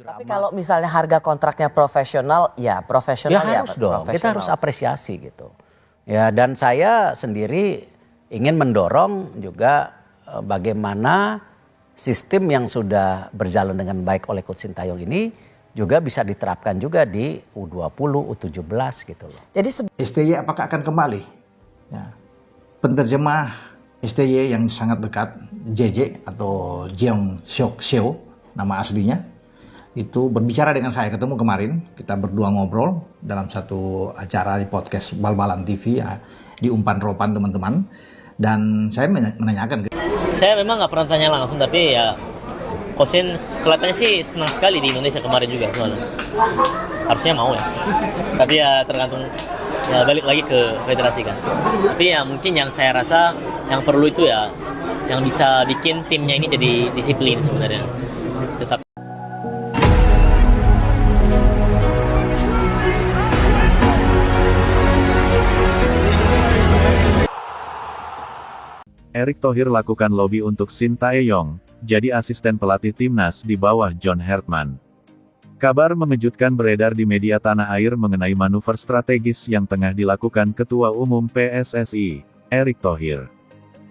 Tapi kalau misalnya harga kontraknya profesional, ya profesional ya harus dong. Kita harus apresiasi gitu. Ya, dan saya sendiri ingin mendorong juga bagaimana sistem yang sudah berjalan dengan baik oleh Coach Sintayong ini juga bisa diterapkan juga di U20, U17 gitu loh. Jadi STY apakah akan kembali? Ya. Penerjemah STY yang sangat dekat, JJ atau Jeong Seok Seo, nama aslinya, itu berbicara dengan saya, ketemu kemarin, kita berdua ngobrol dalam satu acara di podcast Bal-Balan TV ya, di Umpan Ropan teman-teman, dan saya menanyakan. Saya memang nggak pernah tanya langsung, tapi ya Coach Sin kelihatannya sih senang sekali di Indonesia kemarin juga soalnya. Harusnya mau ya, tapi ya tergantung, ya balik lagi ke federasi kan. Tapi ya mungkin yang saya rasa yang perlu itu ya yang bisa bikin timnya ini jadi disiplin sebenarnya. Tetap. Erick Thohir lakukan lobi untuk Sintayong, jadi asisten pelatih timnas di bawah John Hartman. Kabar mengejutkan beredar di media tanah air mengenai manuver strategis yang tengah dilakukan Ketua Umum PSSI, Erick Thohir.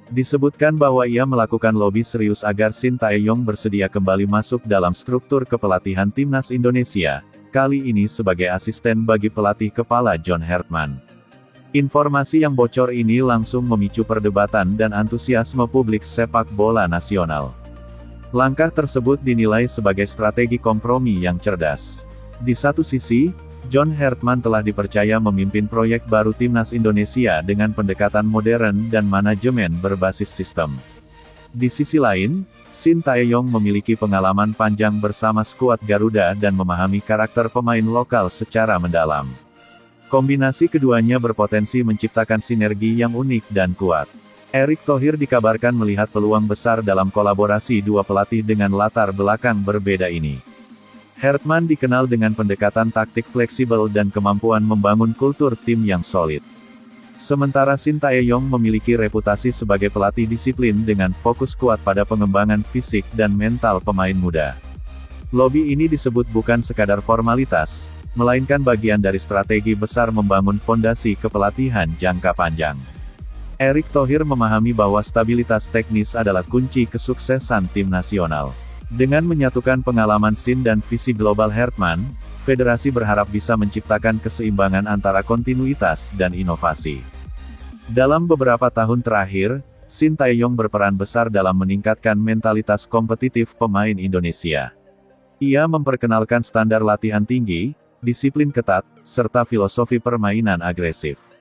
Disebutkan bahwa ia melakukan lobi serius agar Sintayong bersedia kembali masuk dalam struktur kepelatihan timnas Indonesia, kali ini sebagai asisten bagi pelatih kepala John Hartman. Informasi yang bocor ini langsung memicu perdebatan dan antusiasme publik sepak bola nasional. Langkah tersebut dinilai sebagai strategi kompromi yang cerdas. Di satu sisi, John Hartman telah dipercaya memimpin proyek baru timnas Indonesia dengan pendekatan modern dan manajemen berbasis sistem. Di sisi lain, Sintayong memiliki pengalaman panjang bersama skuad Garuda dan memahami karakter pemain lokal secara mendalam. Kombinasi keduanya berpotensi menciptakan sinergi yang unik dan kuat. Erick Thohir dikabarkan melihat peluang besar dalam kolaborasi dua pelatih dengan latar belakang berbeda ini. Hartman dikenal dengan pendekatan taktik fleksibel dan kemampuan membangun kultur tim yang solid. Sementara Sintayong memiliki reputasi sebagai pelatih disiplin dengan fokus kuat pada pengembangan fisik dan mental pemain muda. Lobi ini disebut bukan sekadar formalitas, melainkan bagian dari strategi besar membangun fondasi kepelatihan jangka panjang. Erick Thohir memahami bahwa stabilitas teknis adalah kunci kesuksesan tim nasional. Dengan menyatukan pengalaman Sin dan visi global Hartman, federasi berharap bisa menciptakan keseimbangan antara kontinuitas dan inovasi. Dalam beberapa tahun terakhir, Sintayong berperan besar dalam meningkatkan mentalitas kompetitif pemain Indonesia. Ia memperkenalkan standar latihan tinggi, disiplin ketat, serta filosofi permainan agresif.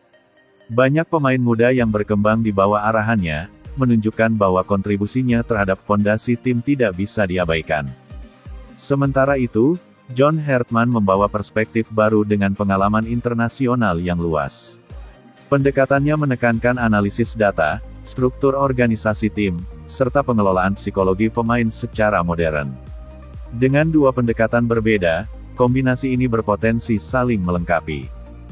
Banyak pemain muda yang berkembang di bawah arahannya, menunjukkan bahwa kontribusinya terhadap fondasi tim tidak bisa diabaikan. Sementara itu, John Hartman membawa perspektif baru dengan pengalaman internasional yang luas. Pendekatannya menekankan analisis data, struktur organisasi tim, serta pengelolaan psikologi pemain secara modern. Dengan dua pendekatan berbeda, kombinasi ini berpotensi saling melengkapi.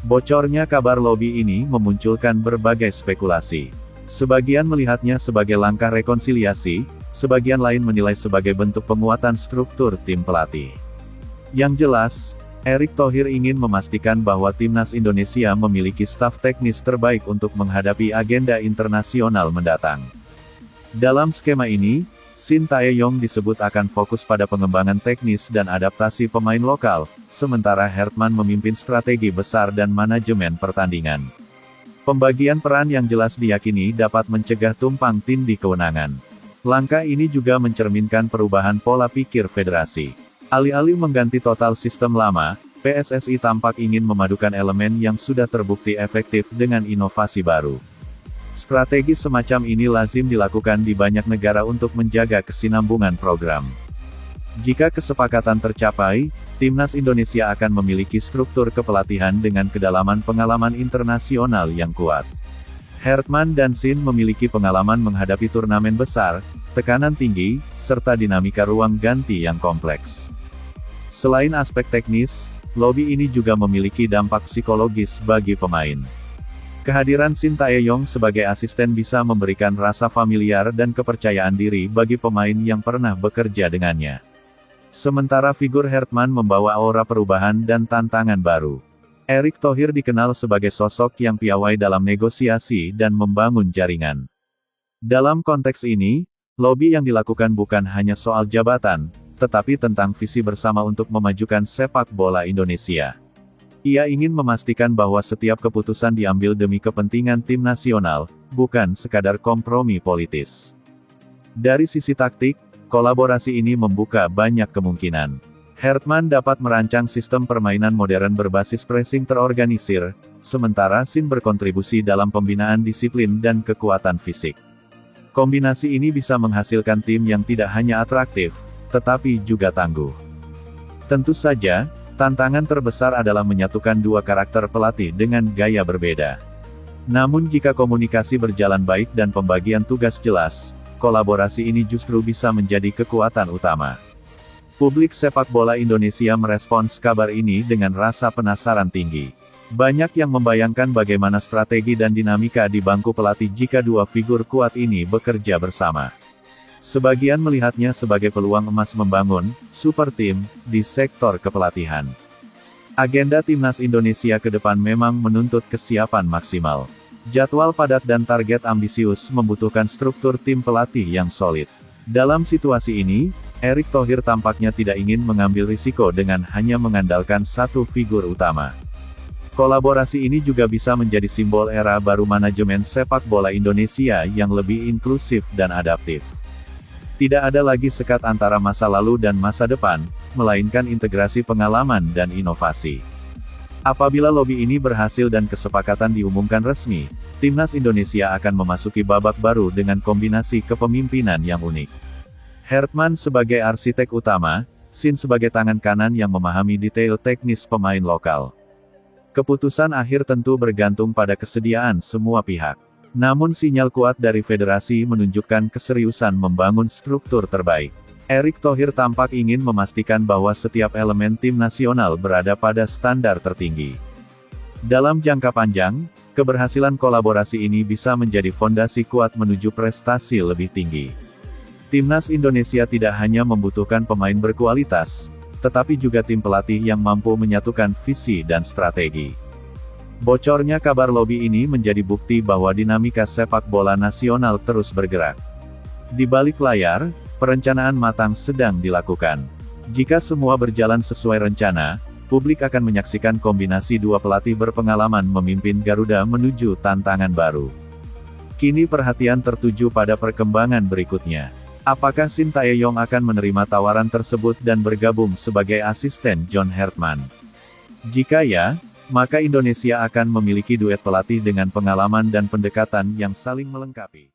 Bocornya kabar lobi ini memunculkan berbagai spekulasi. Sebagian melihatnya sebagai langkah rekonsiliasi, sebagian lain menilai sebagai bentuk penguatan struktur tim pelatih. Yang jelas, Erick Thohir ingin memastikan bahwa timnas Indonesia memiliki staf teknis terbaik untuk menghadapi agenda internasional mendatang. Dalam skema ini, Sintayong disebut akan fokus pada pengembangan teknis dan adaptasi pemain lokal, sementara Hartman memimpin strategi besar dan manajemen pertandingan. Pembagian peran yang jelas diyakini dapat mencegah tumpang tindih kewenangan. Langkah ini juga mencerminkan perubahan pola pikir federasi. Alih-alih mengganti total sistem lama, PSSI tampak ingin memadukan elemen yang sudah terbukti efektif dengan inovasi baru. Strategi semacam ini lazim dilakukan di banyak negara untuk menjaga kesinambungan program. Jika kesepakatan tercapai, timnas Indonesia akan memiliki struktur kepelatihan dengan kedalaman pengalaman internasional yang kuat. Hartman dan Sin memiliki pengalaman menghadapi turnamen besar, tekanan tinggi, serta dinamika ruang ganti yang kompleks. Selain aspek teknis, lobi ini juga memiliki dampak psikologis bagi pemain. Kehadiran Sintayong sebagai asisten bisa memberikan rasa familiar dan kepercayaan diri bagi pemain yang pernah bekerja dengannya. Sementara figur Hertman membawa aura perubahan dan tantangan baru. Erick Thohir dikenal sebagai sosok yang piawai dalam negosiasi dan membangun jaringan. Dalam konteks ini, lobi yang dilakukan bukan hanya soal jabatan, tetapi tentang visi bersama untuk memajukan sepak bola Indonesia. Ia ingin memastikan bahwa setiap keputusan diambil demi kepentingan tim nasional, bukan sekadar kompromi politis. Dari sisi taktik, kolaborasi ini membuka banyak kemungkinan. Hertman dapat merancang sistem permainan modern berbasis pressing terorganisir, sementara Sin berkontribusi dalam pembinaan disiplin dan kekuatan fisik. Kombinasi ini bisa menghasilkan tim yang tidak hanya atraktif, tetapi juga tangguh. Tentu saja, tantangan terbesar adalah menyatukan dua karakter pelatih dengan gaya berbeda. Namun jika komunikasi berjalan baik dan pembagian tugas jelas, kolaborasi ini justru bisa menjadi kekuatan utama. Publik sepak bola Indonesia merespons kabar ini dengan rasa penasaran tinggi. Banyak yang membayangkan bagaimana strategi dan dinamika di bangku pelatih jika dua figur kuat ini bekerja bersama. Sebagian melihatnya sebagai peluang emas membangun super tim di sektor kepelatihan. Agenda timnas Indonesia ke depan memang menuntut kesiapan maksimal. Jadwal padat dan target ambisius membutuhkan struktur tim pelatih yang solid. Dalam situasi ini, Erick Thohir tampaknya tidak ingin mengambil risiko dengan hanya mengandalkan satu figur utama. Kolaborasi ini juga bisa menjadi simbol era baru manajemen sepak bola Indonesia yang lebih inklusif dan adaptif. Tidak ada lagi sekat antara masa lalu dan masa depan, melainkan integrasi pengalaman dan inovasi. Apabila lobi ini berhasil dan kesepakatan diumumkan resmi, timnas Indonesia akan memasuki babak baru dengan kombinasi kepemimpinan yang unik. Hertman sebagai arsitek utama, Sin sebagai tangan kanan yang memahami detail teknis pemain lokal. Keputusan akhir tentu bergantung pada kesediaan semua pihak. Namun sinyal kuat dari federasi menunjukkan keseriusan membangun struktur terbaik. Erick Thohir tampak ingin memastikan bahwa setiap elemen tim nasional berada pada standar tertinggi. Dalam jangka panjang, keberhasilan kolaborasi ini bisa menjadi fondasi kuat menuju prestasi lebih tinggi. Timnas Indonesia tidak hanya membutuhkan pemain berkualitas, tetapi juga tim pelatih yang mampu menyatukan visi dan strategi. Bocornya kabar lobi ini menjadi bukti bahwa dinamika sepak bola nasional terus bergerak. Di balik layar, perencanaan matang sedang dilakukan. Jika semua berjalan sesuai rencana, publik akan menyaksikan kombinasi dua pelatih berpengalaman memimpin Garuda menuju tantangan baru. Kini perhatian tertuju pada perkembangan berikutnya. Apakah Sintayong akan menerima tawaran tersebut dan bergabung sebagai asisten John Hertman? Jika ya, maka Indonesia akan memiliki duet pelatih dengan pengalaman dan pendekatan yang saling melengkapi.